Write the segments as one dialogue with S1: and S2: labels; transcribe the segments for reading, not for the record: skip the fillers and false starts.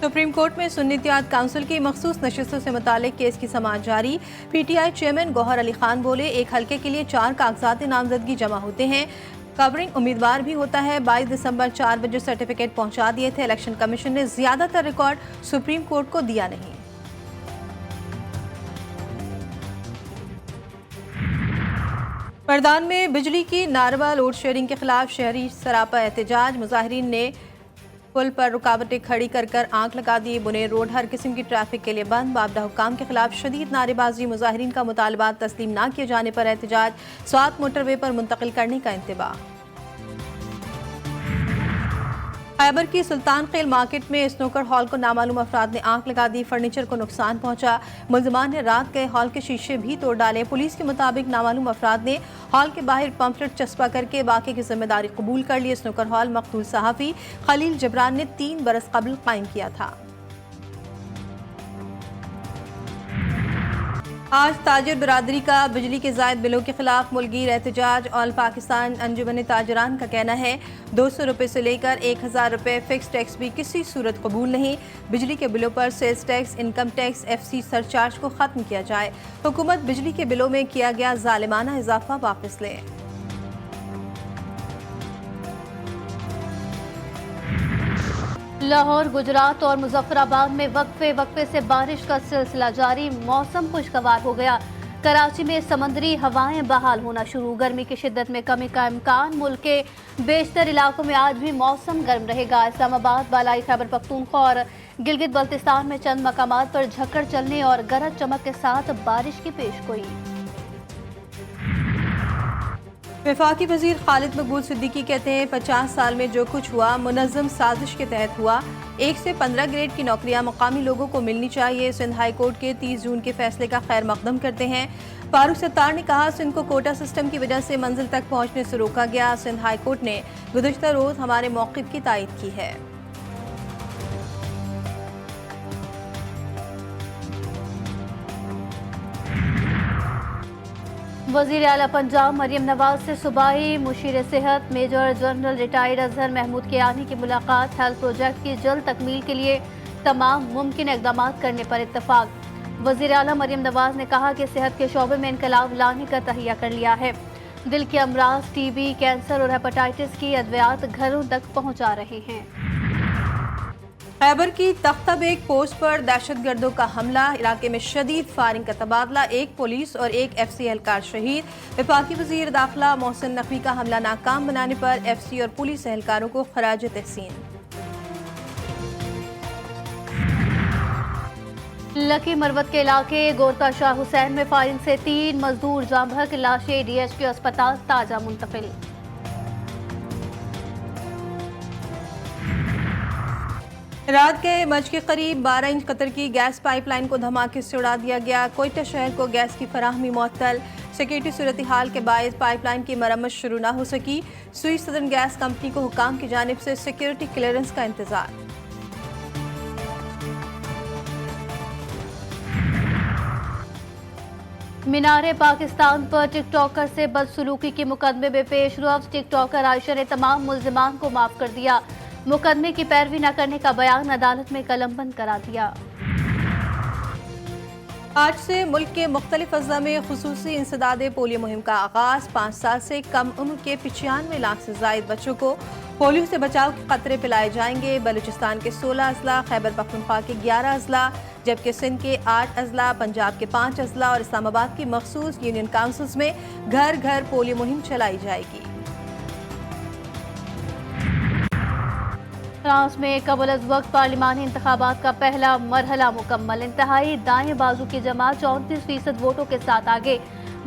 S1: Supreme court में सुन्नियात council की मखसूस नशिस्तों से मुतालिक केस की समाअत जारी। PTI चेयरमैन गौहर अली खान बोले, एक हल्के के लिए 4 कागजात नामजदगी जमा होते हैं, कवरिंग उम्मीदवार भी होता है। 22 दिसंबर 4 बजे सर्टिफिकेट पहुंचा दिए थे। इलेक्शन कमीशन ने ज्यादातर रिकॉर्ड सुप्रीम कोर्ट को दिया नहीं। मर्दान में बिजली की नारवा लोड शेयरिंग के खिलाफ शहरी सरापा एहतजाज। मुजाहिरीन ने पुल पर रुकावटें खड़ी कर आंख लगा दी। बुनेर रोड हर किस्म की ट्रैफिक के लिए बंद। बाबदा हुक्काम के खिलाफ शदीद नारेबाजी। मुजाहिरीन का मुतालबात तस्लीम न किए जाने पर एहतजाज। स्वात मोटरवे पर मुंतकिल करने का इंतबाह। खैबर की सुल्तान खेल मार्केट में स्नूकर हॉल को नामालूम अफराद ने आंख लगा दी। फर्नीचर को नुकसान पहुंचा। मुलजमान ने रात गए हॉल के शीशे भी तोड़ डाले। पुलिस के मुताबिक नामालूम अफराद ने हॉल के बाहर पंफलेट चस्पा करके वाक़े की जिम्मेदारी कबूल कर ली। स्नूकर हॉल मकतूल सहाफ़ी खलील जबरान ने 3 बरस कबल कायम किया था। आज ताजिर बरादरी का बिजली के जायद बिलों के खिलाफ मुल्कीर एहतजाज। ऑल पाकिस्तान अंजुमन ताजरान का कहना है 200 रुपये से लेकर 1000 रुपये फिक्स टैक्स भी किसी सूरत कबूल नहीं। बिजली के बिलों पर sales tax, income tax, FC surcharge को खत्म किया जाए। हुकूमत बिजली के बिलों में किया गया जालिमाना इजाफा वापस ले।
S2: लाहौर, गुजरात और मुजफ्फराबाद में वक्फे से बारिश का सिलसिला जारी। मौसम खुशगवार हो गया। कराची में समंदरी हवाएं बहाल होना शुरू। गर्मी की शिद्दत में कमी का इम्कान। मुल्क के बेशतर इलाकों में आज भी मौसम गर्म रहेगा। इस्लामाबाद, बालाई खैबर पख्तूनख्वा और गिलगित बल्तिस्तान में चंद मकामात पर झक्कड़ चलने और गरज चमक के साथ बारिश की पेशगोई।
S1: वफाकी वजीर खालिद मकबूल सिद्दीकी कहते हैं 50 साल में जो कुछ हुआ मुनज़्ज़म साजिश के तहत हुआ। 1 से 15 ग्रेड की नौकरियां मकामी लोगों को मिलनी चाहिए। सिंध हाई कोर्ट के 30 जून के फैसले का खैर मकदम करते हैं। फारूक सत्तार ने कहा, सिंध को कोटा सिस्टम की वजह से मंजिल तक पहुंचने से रोका गया। सिंध हाई कोर्ट ने गुज़श्ता रोज हमारे मौक़िफ़ की तायद की है।
S2: वज़ीर आला पंजाब मरियम नवाज से सूबाई मुशीर सेहत major general retired Azhar Mahmood Kiyani की मुलाकात। हेल्थ प्रोजेक्ट की जल्द तकमील के लिए तमाम मुमकिन इक़दाम करने पर इत्तफाक। वज़ीर आला मरियम नवाज ने कहा कि सेहत के शोबे में इनकलाब लाने का तहिया कर लिया है। दिल के अमराज, TB, कैंसर और हेपेटाइटिस की अद्वियात घरों तक पहुँचा रहे हैं।
S1: खैबर की तख्ता बेग पोस्ट पर दहशतगर्दों का हमला। इलाके में शदीद फायरिंग का तबादला। 1 पुलिस और 1 FC एहलकार शहीद। वफाकी वजीर दाखिला मोहसिन नकवी का हमला नाकाम बनाने पर FC और पुलिस एहलकारों को खराज तहसीन।
S2: लकी मरवत के इलाके गोरका शाह हुसैन में फायरिंग से 3 मजदूर जाँ बहक। लाशें DHQ अस्पताल ताजा मुंतकिल।
S1: रात के मज के करीब 12 इंच कतर की गैस पाइपलाइन को धमाके से उड़ा दिया गया। कोयटा शहर को गैस की फराहमी मुअत्तल। सिक्योरिटी सूरत हाल के बायस पाइपलाइन की मरम्मत शुरू न हो सकी। स्वीट सदर्न गैस कंपनी को हुकाम की जानिब से सिक्योरिटी क्लियरेंस का इंतजार।
S2: मीनारे पाकिस्तान पर टिकटॉकर से बदसलूकी के मुकदमे में पेश रफ्त। टिकटॉकर आयशा ने तमाम मुल्जिमान को माफ कर दिया। मुकदमे की पैरवी न करने का बयान अदालत में कलमबंद करा दिया।
S1: आज से मुल्क के मुख्तलिफ अज़ला में खुसूसी इंसदादे पोलियो मुहिम का आगाज। 5 साल से कम उम्र के 95 लाख से जायद बच्चों को पोलियो से बचाव के कतरे पिलाए जाएंगे। बलूचिस्तान के 16 अज़ला, खैबर पख्तूनख्वा के 11 अज़ला, जबकि सिंध के 8 अज़ला, पंजाब के 5 अज़ला और इस्लामाबाद की मखसूस यूनियन काउंसिल्स में घर घर पोलियो मुहिम चलाई जाएगी।
S2: फ्रांस में कबल अज़ वक्त पार्लिमानी इंतखाबात का पहला मरहला मुकम्मल। इंतहाई दाएं बाजू की जमात 34% वोटों के साथ आगे।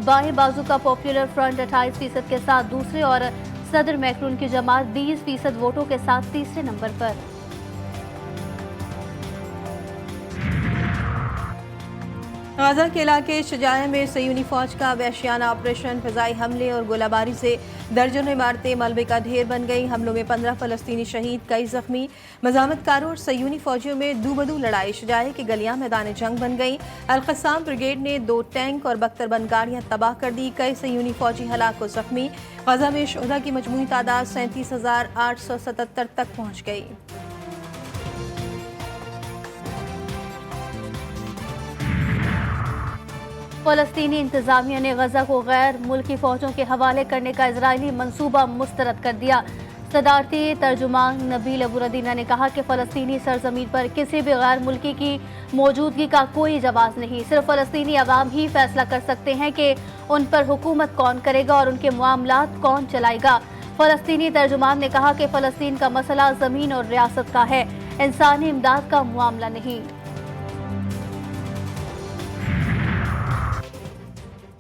S2: बाएं बाजू का पॉपुलर फ्रंट 28% के साथ दूसरे और सदर मैक्रून की जमात 20% वोटों के साथ तीसरे नंबर पर।
S1: गाजा के इलाके शजाया में सयूनी फौज का वहशियाना ऑपरेशन। फ़िज़ाई हमले और गोलाबारी से दर्जनों इमारतें मलबे का ढेर बन गई। हमलों में 15 फ़लस्तीनी शहीद, कई जख्मी। मज़ामतकारों और सयूनी फौजियों में दूबदू लड़ाई। शजाया की गलियां मैदान जंग बन गई। अल-क़स्साम ब्रिगेड ने 2 टैंक और बख्तरबंद गाड़ियां तबाह कर दी। कई सयूनी फौजी हलाक व जख्मी। गाजा में शुहदा की मजमूई तादाद 37,877 तक पहुँच गई।
S2: फ़लस्तीनी इंतज़ामिया ने गजा को गैर मुल्की फ़ौजों के हवाले करने का इजरायली मंसूबा मुस्तरद कर दिया। सदारती तर्जुमान नबील अबूरदीना ने कहा कि फ़लस्तीनी सरजमीन पर किसी भी गैर मुल्की की मौजूदगी का कोई जवाब नहीं। सिर्फ फ़लस्तीनी अवाम ही फैसला कर सकते हैं कि उन पर हुकूमत कौन करेगा और उनके मामलात कौन चलाएगा। फ़लस्तीनी तर्जुमान ने कहा कि फ़लस्तीन का मसला ज़मीन और रियासत का है, इंसानी इमदाद का मामला नहीं।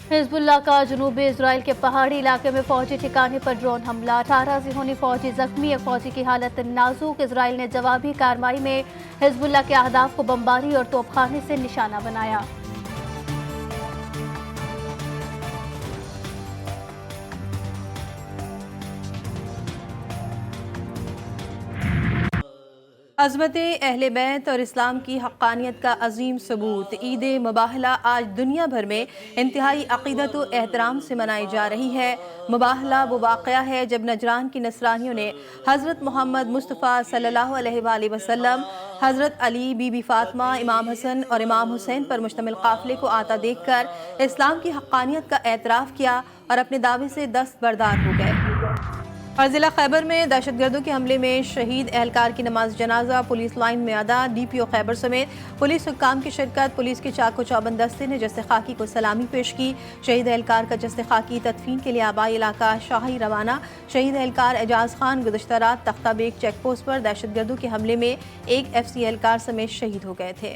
S2: हिजबुल्लाह का जनूबी इजराइल के पहाड़ी इलाके में फौजी ठिकाने पर ड्रोन हमला, 18 सिहोनी फौजी जख्मी, एक फौजी की हालत नाजुक। इजराइल ने जवाबी कार्रवाई में हिजबुल्लाह के अहदाफ को बमबारी और तोपखाने से निशाना बनाया।
S1: अज़मत अहले बैत और इस्लाम की हक़ानियत का अजीम सबूत ईद मुबाहला आज दुनिया भर में इंतहाई अक़ीदत व एहतराम से मनाई जा रही है। मुबाहला वो वाक़या है जब नजरान की नसरानियों ने हज़रत मोहम्मद मुस्तफ़ा सल्लल्लाहु अलैहि वसल्लम, हज़रत अली, बीबी फ़ातिमा, इमाम हसन और इमाम हुसैन पर मुश्तमिल काफ़िले को आता देखकर इस्लाम की हक़ानियत का एतराफ़ किया और अपने दावे से दस्तबरदार हो गए। और ज़िला खैबर में दहशतगर्दों के हमले में शहीद एहलकार की नमाज जनाजा पुलिस लाइन में अदा। DPO खैबर समेत पुलिस हुक्काम की शिरकत। पुलिस के चाको चौबंद दस्ते ने जस्ते खाकी को सलामी पेश की। शहीद एहलकार का जस्ते खाकी तदफीन के लिए आबाई इलाका शाही रवाना। शहीद एहलकार एजाज खान गुज़श्ता रात तख्ता बेग चेक पोस्ट पर दहशतगर्दों के हमले में एक FC एहलकार समेत शहीद हो गए थे।